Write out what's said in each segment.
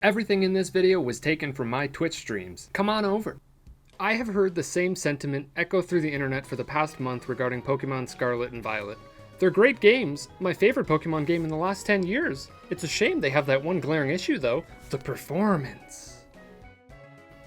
Everything in this video was taken from my Twitch streams. Come on over. I have heard the same sentiment echo through the internet for the past month regarding Pokemon Scarlet and Violet. They're great games, my favorite Pokemon game in the last 10 years. It's a shame they have that one glaring issue though, the performance.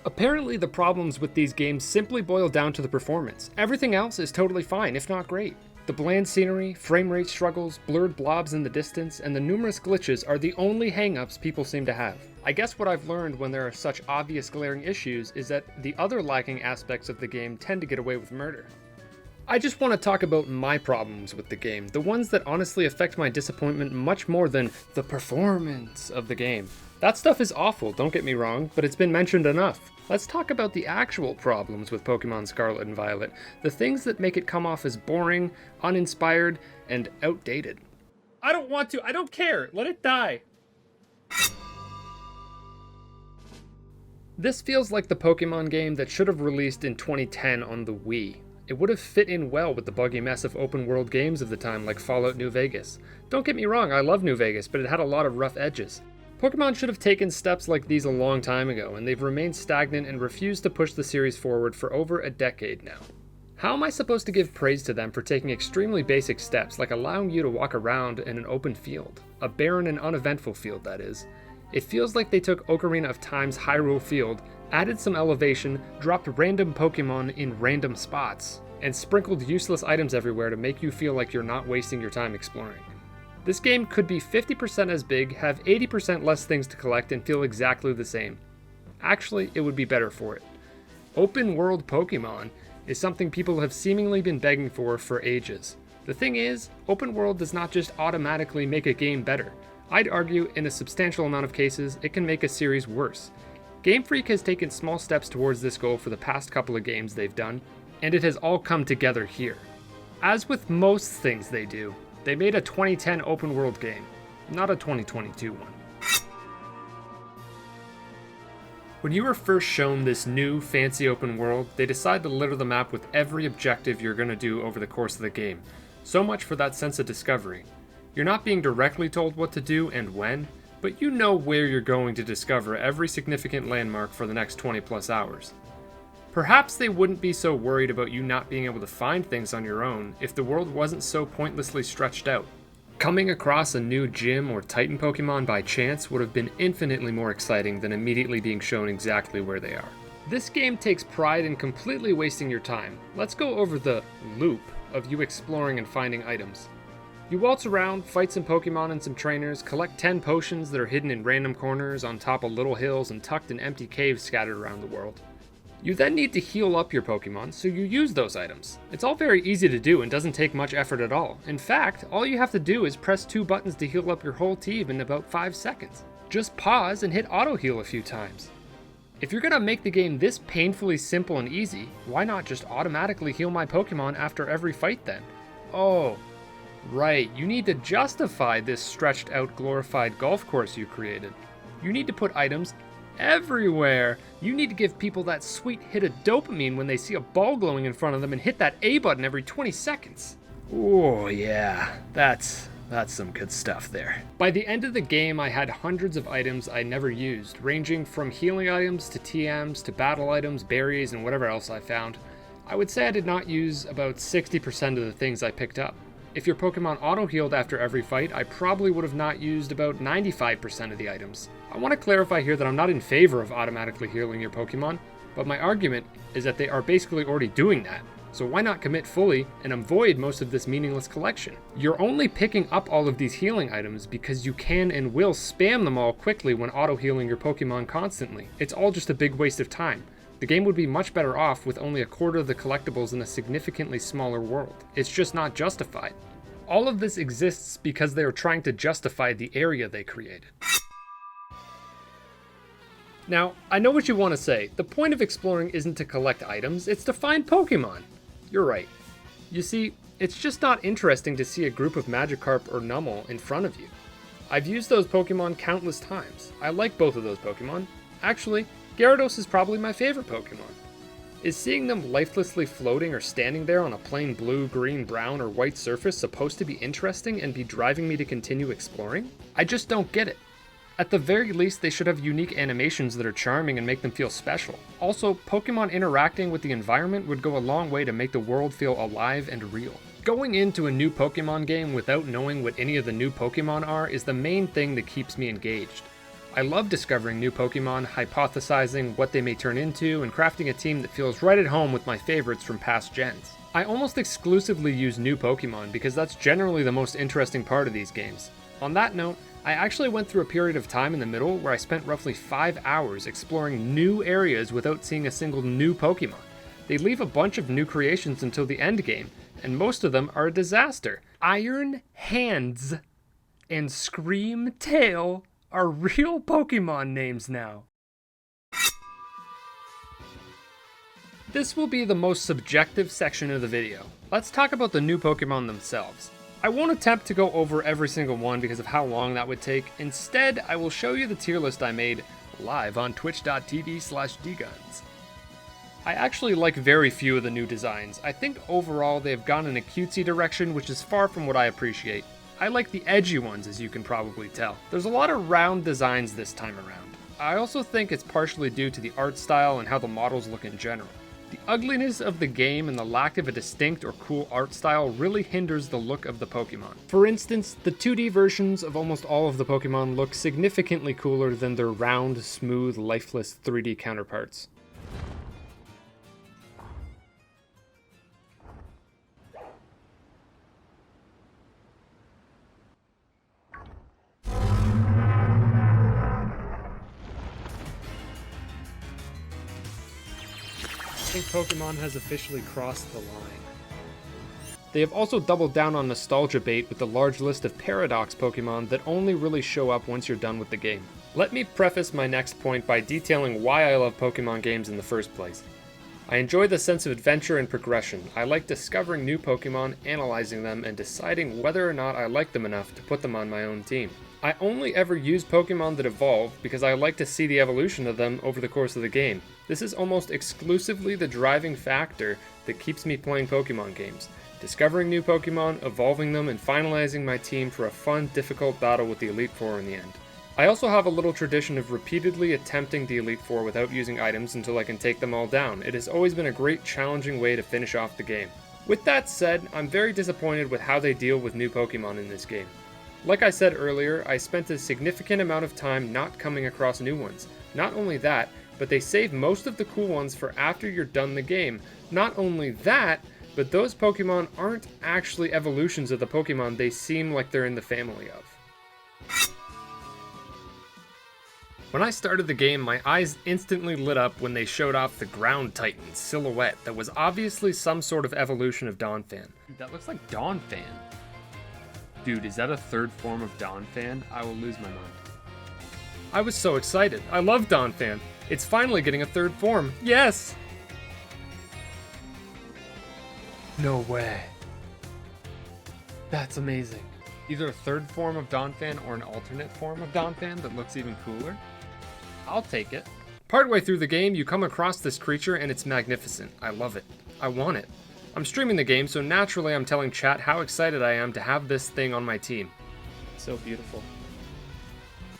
Apparently the problems with these games simply boil down to the performance. Everything else is totally fine, if not great. The bland scenery, frame rate struggles, blurred blobs in the distance, and the numerous glitches are the only hang-ups people seem to have. I guess what I've learned when there are such obvious glaring issues is that the other lacking aspects of the game tend to get away with murder. I just want to talk about my problems with the game, the ones that honestly affect my disappointment much more than the performance of the game. That stuff is awful, don't get me wrong, but it's been mentioned enough. Let's talk about the actual problems with Pokemon Scarlet and Violet, the things that make it come off as boring, uninspired, and outdated. I don't want to, I don't care, let it die. This feels like the Pokemon game that should have released in 2010 on the Wii. It would have fit in well with the buggy mess of open world games of the time like Fallout New Vegas. Don't get me wrong, I love New Vegas, but it had a lot of rough edges. Pokemon should have taken steps like these a long time ago, and they've remained stagnant and refused to push the series forward for over a decade now. How am I supposed to give praise to them for taking extremely basic steps like allowing you to walk around in an open field? A barren and uneventful field, that is. It feels like they took Ocarina of Time's Hyrule Field, added some elevation, dropped random Pokemon in random spots, and sprinkled useless items everywhere to make you feel like you're not wasting your time exploring. This game could be 50% as big, have 80% less things to collect, and feel exactly the same. Actually, it would be better for it. Open world Pokemon is something people have seemingly been begging for ages. The thing is, open world does not just automatically make a game better. I'd argue, in a substantial amount of cases, it can make a series worse. Game Freak has taken small steps towards this goal for the past couple of games they've done, and it has all come together here. As with most things they do, they made a 2010 open world game, not a 2022 one. When you were first shown this new, fancy open world, they decide to litter the map with every objective you're going to do over the course of the game. So much for that sense of discovery. You're not being directly told what to do and when, but you know where you're going to discover every significant landmark for the next 20 plus hours. Perhaps they wouldn't be so worried about you not being able to find things on your own if the world wasn't so pointlessly stretched out. Coming across a new gym or Titan Pokemon by chance would have been infinitely more exciting than immediately being shown exactly where they are. This game takes pride in completely wasting your time. Let's go over the loop of you exploring and finding items. You waltz around, fight some Pokemon and some trainers, collect 10 potions that are hidden in random corners on top of little hills and tucked in empty caves scattered around the world. You then need to heal up your Pokemon, so you use those items. It's all very easy to do and doesn't take much effort at all. In fact, all you have to do is press 2 buttons to heal up your whole team in about 5 seconds. Just pause and hit auto heal a few times. If you're gonna make the game this painfully simple and easy, why not just automatically heal my Pokemon after every fight then? Oh, right, you need to justify this stretched out glorified golf course you created. You need to put items everywhere. You need to give people that sweet hit of dopamine when they see a ball glowing in front of them and hit that A button every 20 seconds. Oh yeah, that's some good stuff there. By the end of the game, I had hundreds of items I never used, ranging from healing items to TMs to battle items, berries, and whatever else I found. I would say I did not use about 60% of the things I picked up. If your Pokemon auto-healed after every fight, I probably would have not used about 95% of the items. I want to clarify here that I'm not in favor of automatically healing your Pokemon, but my argument is that they are basically already doing that. So why not commit fully and avoid most of this meaningless collection? You're only picking up all of these healing items because you can and will spam them all quickly when auto-healing your Pokemon constantly. It's all just a big waste of time. The game would be much better off with only a quarter of the collectibles in a significantly smaller world. It's just not justified. All of this exists because they are trying to justify the area they created. Now, I know what you want to say. The point of exploring isn't to collect items, it's to find Pokemon. You're right. You see, it's just not interesting to see a group of Magikarp or Numel in front of you. I've used those Pokemon countless times. I like both of those Pokemon. Actually, Gyarados is probably my favorite Pokemon. Is seeing them lifelessly floating or standing there on a plain blue, green, brown, or white surface supposed to be interesting and be driving me to continue exploring? I just don't get it. At the very least, they should have unique animations that are charming and make them feel special. Also, Pokemon interacting with the environment would go a long way to make the world feel alive and real. Going into a new Pokemon game without knowing what any of the new Pokemon are is the main thing that keeps me engaged. I love discovering new Pokemon, hypothesizing what they may turn into, and crafting a team that feels right at home with my favorites from past gens. I almost exclusively use new Pokemon because that's generally the most interesting part of these games. On that note, I actually went through a period of time in the middle where I spent roughly 5 hours exploring new areas without seeing a single new Pokemon. They leave a bunch of new creations until the end game, and most of them are a disaster. Iron Hands and Scream Tail are real Pokemon names now. This will be the most subjective section of the video. Let's talk about the new Pokemon themselves. I won't attempt to go over every single one because of how long that would take. Instead, I will show you the tier list I made live on twitch.tv/dguns. I actually like very few of the new designs. I think overall they have gone in a cutesy direction, which is far from what I appreciate. I like the edgy ones, as you can probably tell. There's a lot of round designs this time around. I also think it's partially due to the art style and how the models look in general. The ugliness of the game and the lack of a distinct or cool art style really hinders the look of the Pokemon. For instance, the 2D versions of almost all of the Pokemon look significantly cooler than their round, smooth, lifeless 3D counterparts. I think Pokemon has officially crossed the line. They have also doubled down on nostalgia bait with the large list of Paradox Pokemon that only really show up once you're done with the game. Let me preface my next point by detailing why I love Pokemon games in the first place. I enjoy the sense of adventure and progression. I like discovering new Pokemon, analyzing them, and deciding whether or not I like them enough to put them on my own team. I only ever use Pokemon that evolve because I like to see the evolution of them over the course of the game. This is almost exclusively the driving factor that keeps me playing Pokemon games. Discovering new Pokemon, evolving them, and finalizing my team for a fun, difficult battle with the Elite Four in the end. I also have a little tradition of repeatedly attempting the Elite Four without using items until I can take them all down. It has always been a great, challenging way to finish off the game. With that said, I'm very disappointed with how they deal with new Pokemon in this game. Like I said earlier, I spent a significant amount of time not coming across new ones. Not only that, but they save most of the cool ones for after you're done the game. Not only that, but those Pokemon aren't actually evolutions of the Pokemon they seem like they're in the family of. When I started the game, my eyes instantly lit up when they showed off the Ground Titan silhouette that was obviously some sort of evolution of Donphan. Dude, that looks like Donphan. Dude, is that a third form of Donphan? I will lose my mind. I was so excited. I love Donphan. It's finally getting a third form. Yes! No way. That's amazing. Either a third form of Donphan or an alternate form of Donphan that looks even cooler. I'll take it. Partway through the game, you come across this creature and it's magnificent. I love it. I want it. I'm streaming the game, so naturally I'm telling chat how excited I am to have this thing on my team. It's so beautiful.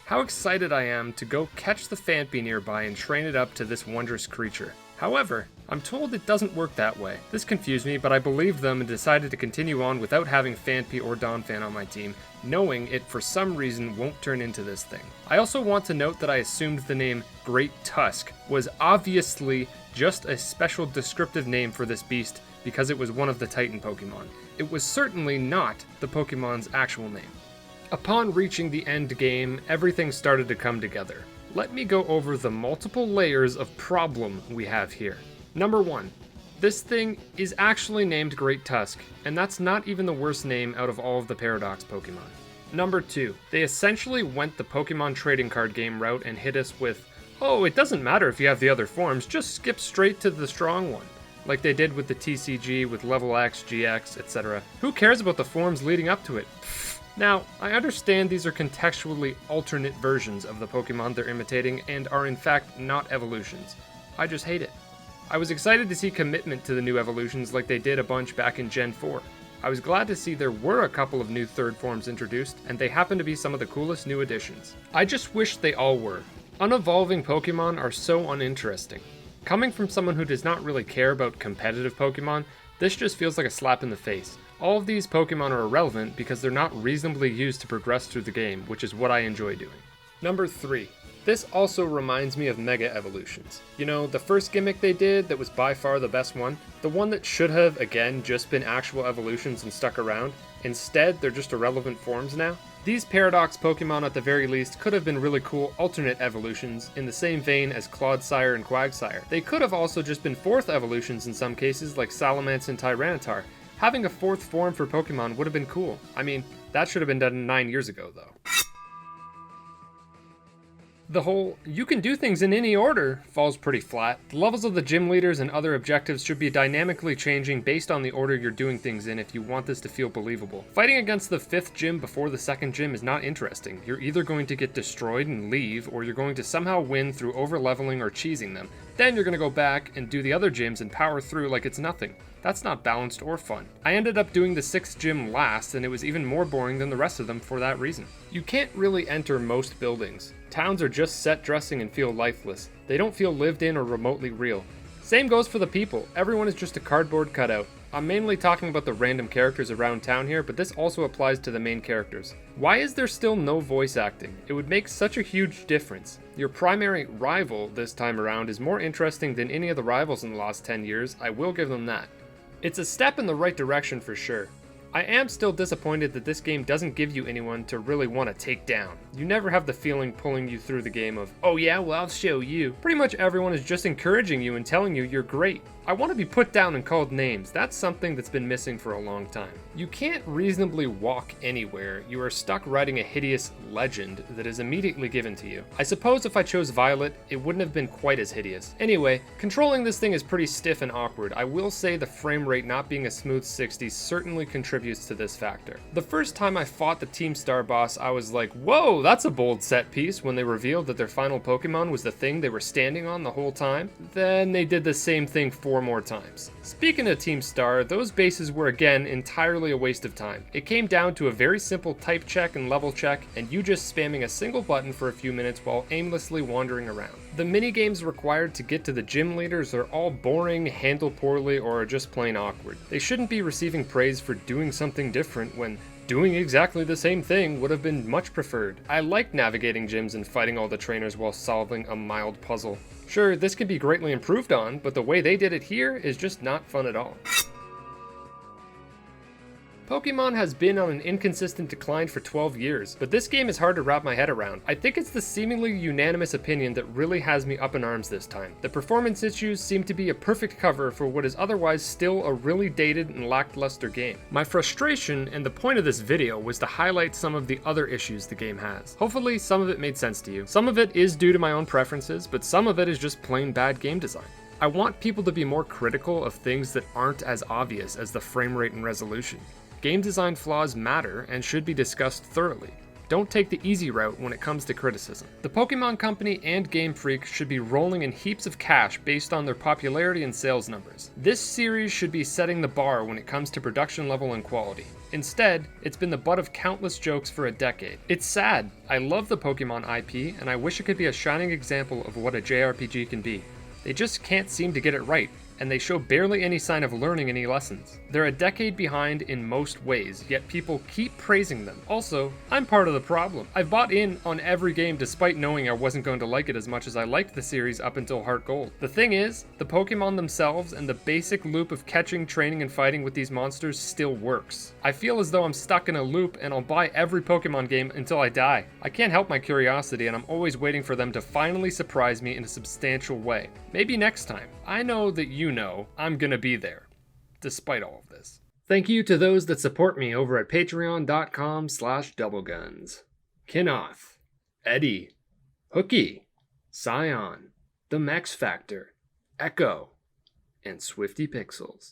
How excited I am to go catch the Phanpy nearby and train it up to this wondrous creature. However, I'm told it doesn't work that way. This confused me, but I believed them and decided to continue on without having Phanpy or Donphan on my team, knowing it for some reason won't turn into this thing. I also want to note that I assumed the name Great Tusk was obviously just a special descriptive name for this beast because it was one of the Titan Pokemon. It was certainly not the Pokemon's actual name. Upon reaching the end game, everything started to come together. Let me go over the multiple layers of problem we have here. Number 1. This thing is actually named Great Tusk, and that's not even the worst name out of all of the Paradox Pokemon. Number 2. They essentially went the Pokemon trading card game route and hit us with, oh, it doesn't matter if you have the other forms, just skip straight to the strong one. Like they did with the TCG, with Level X, GX, etc. Who cares about the forms leading up to it? Now, I understand these are contextually alternate versions of the Pokemon they're imitating and are in fact not evolutions. I just hate it. I was excited to see commitment to the new evolutions like they did a bunch back in Gen 4. I was glad to see there were a couple of new third forms introduced, and they happen to be some of the coolest new additions. I just wish they all were. Unevolving Pokemon are so uninteresting. Coming from someone who does not really care about competitive Pokemon, this just feels like a slap in the face. All of these Pokemon are irrelevant because they're not reasonably used to progress through the game, which is what I enjoy doing. Number 3. This also reminds me of Mega Evolutions. You know, the first gimmick they did that was by far the best one, the one that should have, again, just been actual evolutions and stuck around. Instead, they're just irrelevant forms now. These Paradox Pokemon at the very least could have been really cool alternate evolutions in the same vein as Clodsire and Quagsire. They could have also just been fourth evolutions in some cases like Salamence and Tyranitar. Having a fourth form for Pokemon would have been cool. I mean, that should have been done 9 years ago though. The whole, you can do things in any order, falls pretty flat. The levels of the gym leaders and other objectives should be dynamically changing based on the order you're doing things in if you want this to feel believable. Fighting against the 5th gym before the 2nd gym is not interesting. You're either going to get destroyed and leave, or you're going to somehow win through over-leveling or cheesing them. Then you're going to go back and do the other gyms and power through like it's nothing. That's not balanced or fun. I ended up doing the 6th gym last, and it was even more boring than the rest of them for that reason. You can't really enter most buildings. Towns are just set dressing and feel lifeless. They don't feel lived in or remotely real. Same goes for the people. Everyone is just a cardboard cutout. I'm mainly talking about the random characters around town here, but this also applies to the main characters. Why is there still no voice acting? It would make such a huge difference. Your primary rival this time around is more interesting than any of the rivals in the last 10 years, I will give them that. It's a step in the right direction for sure. I am still disappointed that this game doesn't give you anyone to really want to take down. You never have the feeling pulling you through the game of, oh yeah, well I'll show you. Pretty much everyone is just encouraging you and telling you you're great. I want to be put down and called names. That's something that's been missing for a long time. You can't reasonably walk anywhere. You are stuck riding a hideous legend that is immediately given to you. I suppose if I chose Violet, it wouldn't have been quite as hideous. Anyway, controlling this thing is pretty stiff and awkward. I will say the frame rate not being a smooth 60 certainly contributes to this factor. The first time I fought the Team Star boss, I was like, whoa, that's a bold set piece, when they revealed that their final Pokemon was the thing they were standing on the whole time. Then they did the same thing 4 more times. Speaking of Team Star, those bases were again entirely a waste of time. It came down to a very simple type check and level check, and you just spamming a single button for a few minutes while aimlessly wandering around. The minigames required to get to the gym leaders are all boring, handle poorly, or are just plain awkward. They shouldn't be receiving praise for doing something different when doing exactly the same thing would have been much preferred. I like navigating gyms and fighting all the trainers while solving a mild puzzle. Sure, this could be greatly improved on, but the way they did it here is just not fun at all. Pokemon has been on an inconsistent decline for 12 years, but this game is hard to wrap my head around. I think it's the seemingly unanimous opinion that really has me up in arms this time. The performance issues seem to be a perfect cover for what is otherwise still a really dated and lackluster game. My frustration and the point of this video was to highlight some of the other issues the game has. Hopefully some of it made sense to you. Some of it is due to my own preferences, but some of it is just plain bad game design. I want people to be more critical of things that aren't as obvious as the frame rate and resolution. Game design flaws matter and should be discussed thoroughly. Don't take the easy route when it comes to criticism. The Pokemon Company and Game Freak should be rolling in heaps of cash based on their popularity and sales numbers. This series should be setting the bar when it comes to production level and quality. Instead, it's been the butt of countless jokes for a decade. It's sad. I love the Pokemon IP, and I wish it could be a shining example of what a JRPG can be. They just can't seem to get it right, and they show barely any sign of learning any lessons. They're a decade behind in most ways, yet people keep praising them. Also, I'm part of the problem. I've bought in on every game despite knowing I wasn't going to like it as much as I liked the series up until Heart Gold. The thing is, the Pokemon themselves and the basic loop of catching, training, and fighting with these monsters still works. I feel as though I'm stuck in a loop and I'll buy every Pokemon game until I die. I can't help my curiosity and I'm always waiting for them to finally surprise me in a substantial way. Maybe next time. I know that you know I'm gonna be there, despite all of this. Thank you to those that support me over at patreon.com/doubleguns. Kinoth, Eddie, Hookie, Scion, The Max Factor, Echo, and Swifty Pixels.